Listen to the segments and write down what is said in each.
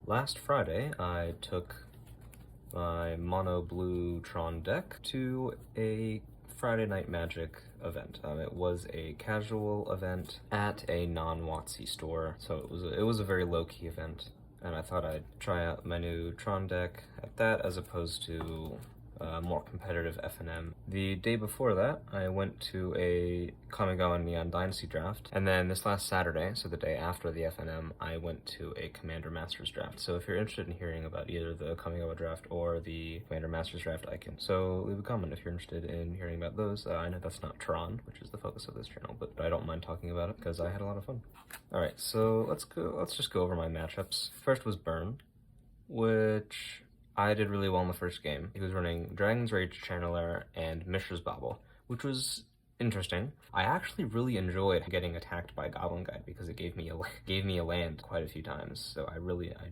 Last Friday, I took my mono blue Tron deck to a Friday Night Magic event. It was a casual event at a non-WotC store, so it was a very low-key event, and I thought I'd try out my new Tron deck at that as opposed to more competitive FNM. The day before that, I went to a Kamigawa Neon Dynasty draft, and then this last Saturday, so the day after the FNM, I went to a Commander Masters draft. So if you're interested in hearing about either the Kamigawa draft or the Commander Masters draft, so leave a comment if you're interested in hearing about those. I know that's not Tron, which is the focus of this channel, but I don't mind talking about it because I had a lot of fun. Alright, so let's just go over my matchups. First was Burn, which I did really well in the first game. He was running Dragon's Rage Channeler and Mishra's Bauble, which was interesting. I actually really enjoyed getting attacked by Goblin Guide because it gave me a land quite a few times. So I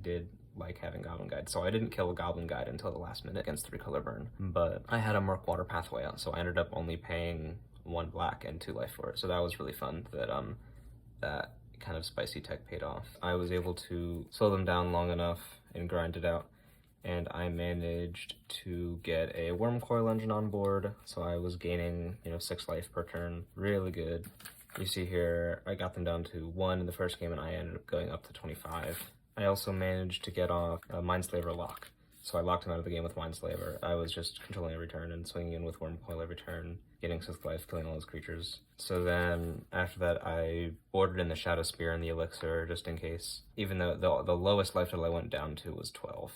did like having Goblin Guide. So I didn't kill a Goblin Guide until the last minute against 3-color Burn. But I had a Murkwater Pathway out, so I ended up only paying 1 black and 2 life for it. So that was really fun that that kind of spicy tech paid off. I was able to slow them down long enough and grind it out, and I managed to get a Wormcoil Engine on board, so I was gaining, 6 life per turn. Really good. You see here, I got them down to 1 in the first game, and I ended up going up to 25. I also managed to get off a Mindslaver lock, so I locked him out of the game with Mindslaver. I was just controlling every turn and swinging in with Wormcoil every turn, getting 6 life, killing all those creatures. So then, after that, I boarded in the Shadow Spear and the Elixir, just in case. Even though the lowest life total I went down to was 12.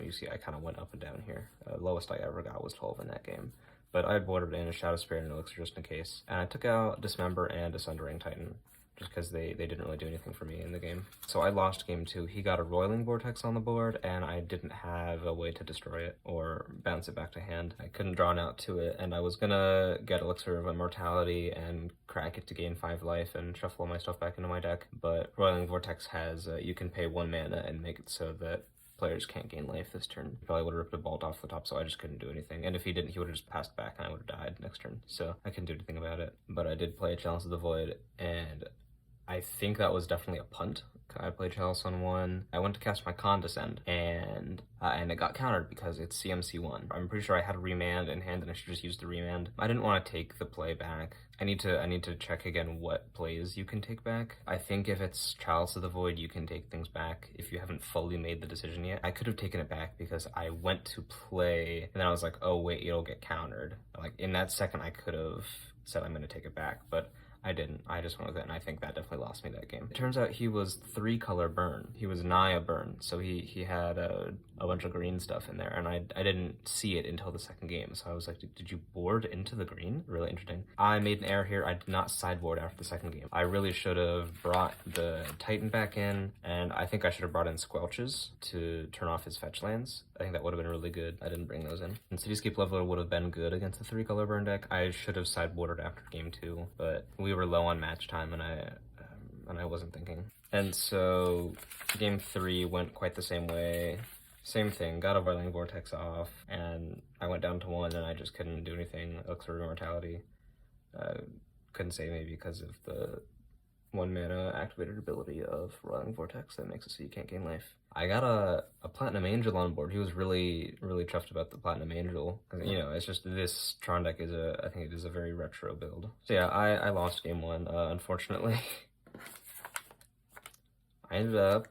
You see, I kind of went up and down here. Lowest I ever got was 12 in that game. But I boarded in a Shadow Spear and an Elixir just in case. And I took out Dismember and a Sundering Titan, just because they didn't really do anything for me in the game. So I lost game 2. He got a Roiling Vortex on the board, and I didn't have a way to destroy it or bounce it back to hand. I couldn't draw an out to it, and I was gonna get Elixir of Immortality and crack it to gain 5 life and shuffle my stuff back into my deck. But Roiling Vortex has, you can pay 1 mana and make it so that players can't gain life this turn. He probably would have ripped a bolt off the top, so I just couldn't do anything. And if he didn't, he would have just passed back and I would have died next turn. So I couldn't do anything about it. But I did play Chalice of the Void, and I think that was definitely a punt. I played Chalice on 1. I went to cast my Condescend, and it got countered because it's CMC1. I'm pretty sure I had a remand in hand, and I should just use the remand. I didn't want to take the play back. I need to check again what plays you can take back. I think if it's Chalice of the Void, you can take things back if you haven't fully made the decision yet. I could have taken it back because I went to play, and then I was like, oh wait, it'll get countered. Like, in that second, I could have said I'm going to take it back, but I didn't. I just went with it, and I think that definitely lost me that game. It turns out he was 3-color Burn. He was Naya Burn, so he had a bunch of green stuff in there, and I didn't see it until the second game, so I was like, did you board into the green? Really interesting. I made an error here. I did not sideboard after the second game. I really should have brought the Titan back in, and I think I should have brought in Squelches to turn off his fetch lands. I think that would have been really good. I didn't bring those in. And Cityscape Leveler would have been good against the 3-color Burn deck. I should have sideboarded after game 2, but we were low on match time, and I wasn't thinking. And so game 3 went quite the same way. Same thing, got a Roiling Vortex off, and I went down to 1, and I just couldn't do anything. Elixir of Immortality couldn't save me because of the 1 mana activated ability of Roiling Vortex that makes it so you can't gain life. I got a Platinum Angel on board. He was really chuffed about the Platinum Angel. It's just this Tron deck I think it is a very retro build. So yeah, I lost game 1, unfortunately. I ended up,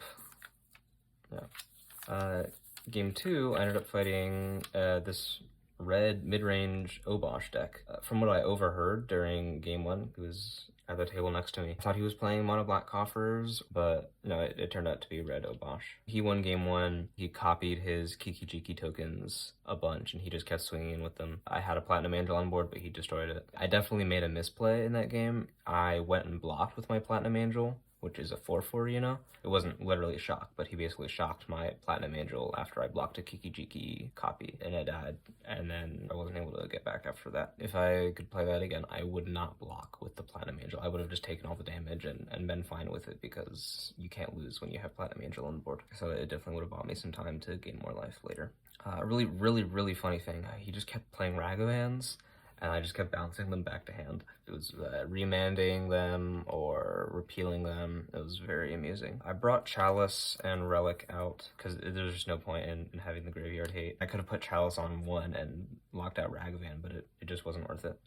game 2, I ended up fighting this red mid-range Obosh deck. From what I overheard during game 1, he was at the table next to me. I thought he was playing mono black coffers, but no, it turned out to be red Obosh. He won game 1. He copied his Kiki-Jiki tokens a bunch, and he just kept swinging in with them. I had a Platinum Angel on board, but he destroyed it. I definitely made a misplay in that game. I went and blocked with my Platinum Angel, which is a 4/4, It wasn't literally shock, but he basically shocked my Platinum Angel after I blocked a Kiki-Jiki copy, and it died, and then I wasn't able to get back after that. If I could play that again, I would not block with the Platinum Angel. I would have just taken all the damage and been fine with it, because you can't lose when you have Platinum Angel on board. So it definitely would have bought me some time to gain more life later. A really funny thing, he just kept playing Ragavans, and I just kept bouncing them back to hand. It was remanding them or repealing them. It was very amusing. I brought Chalice and Relic out because there's just no point in having the graveyard hate. I could have put Chalice on one and locked out Ragavan, but it just wasn't worth it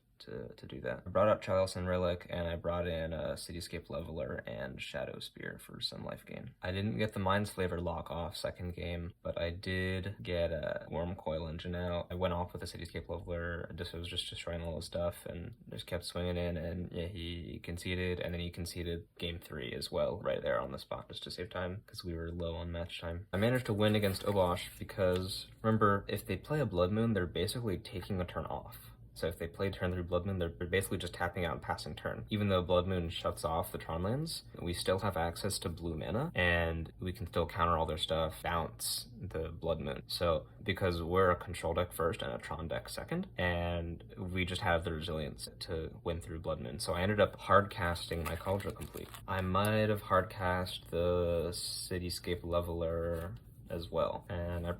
to do that. I brought out Chalice and Relic, and I brought in a Cityscape Leveler and Shadow Spear for some life gain. I didn't get the Mindslaver lock off second game, but I did get a Worm Coil Engine out. I went off with a Cityscape Leveler, was just destroying all his stuff, and just kept swinging in, and yeah, he conceded, and then he conceded game 3 as well, right there on the spot, just to save time, because we were low on match time. I managed to win against Obosh because, remember, if they play a Blood Moon, they're basically taking a turn off. So if they play turn 3 Blood Moon, they're basically just tapping out and passing turn. Even though Blood Moon shuts off the Tron lands, we still have access to blue mana, and we can still counter all their stuff, bounce the Blood Moon. So because we're a control deck first and a Tron deck second, and we just have the resilience to win through Blood Moon. So I ended up hard casting my Cauldron Complete. I might have hard cast the Cityscape Leveler as well, and I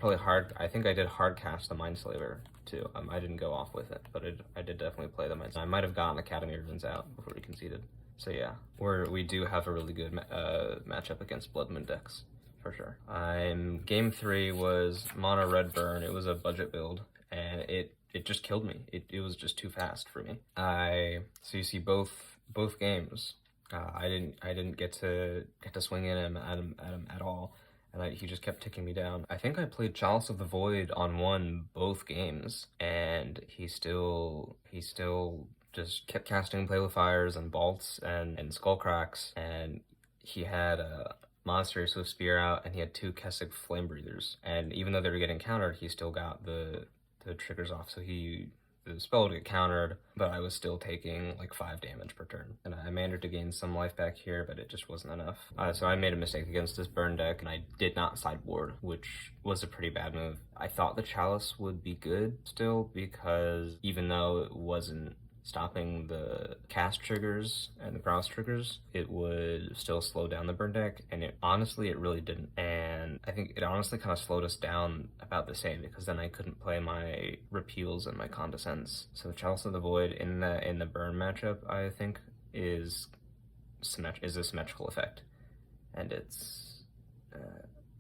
think I did hard cast the Mindslaver too. I didn't go off with it, but I did definitely play the Mindslaver. I might have gotten Academy Runes out before we conceded. So yeah, we do have a really good matchup against Blood Moon decks, for sure. Game 3 was Mono Red Burn. It was a budget build, and it just killed me. It was just too fast for me. So you see both games, I didn't get to swing in at him at all. And he just kept ticking me down. I think I played Chalice of the Void on both games, and he still just kept casting Play with Fires and Bolts and Skullcracks, and he had a Monastery Swift Spear out, and he had 2 Kessig Flame Breathers. And even though they were getting countered, he still got the triggers off, so the spell would get countered, but I was still taking like 5 damage per turn. And I managed to gain some life back here, but it just wasn't enough. So I made a mistake against this burn deck, and I did not sideboard, which was a pretty bad move. I thought the Chalice would be good still, because even though it wasn't stopping the cast triggers and the browse triggers, it would still slow down the burn deck, and it really didn't. And I think it honestly kind of slowed us down about the same, because then I couldn't play my repeals and my condescends. So the Chalice of the Void in the burn matchup, I think, is a symmetrical effect, and it's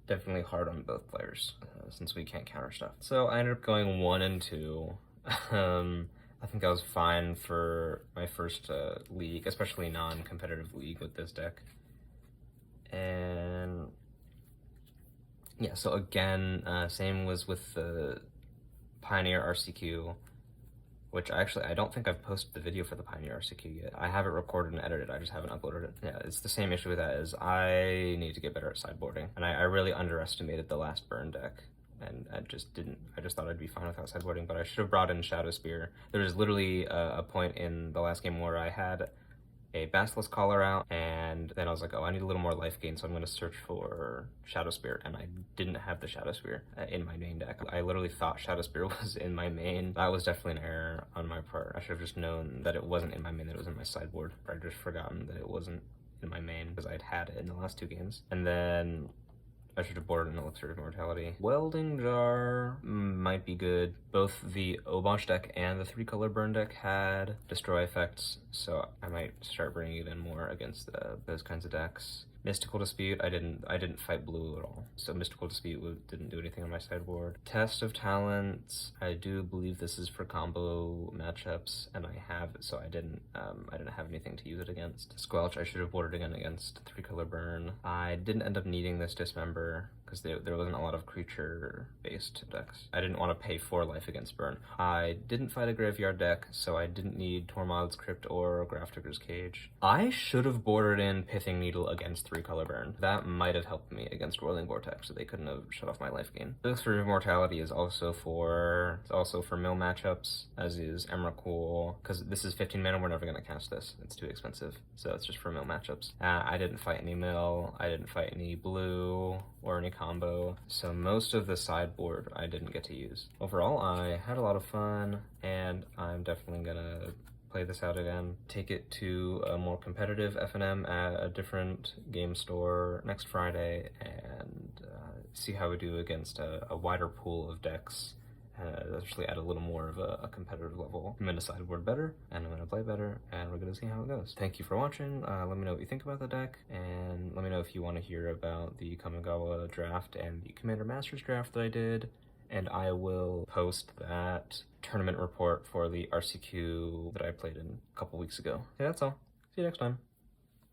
definitely hard on both players since we can't counter stuff. So I ended up going 1 and 2. I think I was fine for my first league, especially non-competitive league with this deck. And yeah, so again, same was with the Pioneer RCQ, which I don't think I've posted the video for the Pioneer RCQ yet. I have it recorded and edited, I just haven't uploaded it. Yeah, it's the same issue with that, is I need to get better at sideboarding. And I really underestimated the last burn deck. And I just thought I'd be fine without sideboarding, but I should have brought in Shadow Spear. There was literally a point in the last game where I had a Basilisk Collar out, and then I was like, oh, I need a little more life gain, so I'm going to search for Shadow Spear, and I didn't have the Shadow Spear in my main deck. I literally thought Shadow Spear was in my main. That was definitely an error on my part. I should have just known that it wasn't in my main, that it was in my sideboard. I'd just forgotten that it wasn't in my main, because I'd had it in the last 2 games. And then I should have boarded an Elixir of Immortality. Welding Jar might be good. Both the Obosh deck and the 3-color burn deck had destroy effects, so I might start bringing it in more against those kinds of decks. Mystical Dispute, I didn't fight blue at all, so Mystical Dispute didn't do anything on my sideboard. Test of Talents, I do believe this is for combo matchups, and I have it, so I didn't have anything to use it against. Squelch, I should have boarded again against 3-color burn. I didn't end up needing this Dismember, because there wasn't a lot of creature-based decks. I didn't want to pay 4 life against burn. I didn't fight a graveyard deck, so I didn't need Tormod's Crypt or Grafdigger's Cage. I should have boarded in Pithing Needle against 3-color burn. That might have helped me against Whirling Vortex, so they couldn't have shut off my life gain. Elixir of Immortality is also for mill matchups, as is Emrakul, because this is 15 mana, we're never going to cast this. It's too expensive, so it's just for mill matchups. I didn't fight any mill, I didn't fight any blue, or any combo, so most of the sideboard I didn't get to use. Overall, I had a lot of fun, and I'm definitely gonna play this out again, take it to a more competitive FNM at a different game store next Friday, and see how we do against a wider pool of decks especially at a little more of a competitive level. I'm gonna sideboard better, and I'm gonna play better, and we're gonna see how it goes. Thank you for watching. Let me know what you think about the deck, and let me know if you want to hear about the Kamigawa draft and the Commander Masters draft that I did, and I will post that tournament report for the RCQ that I played in a couple weeks ago. Okay, that's all. See you next time.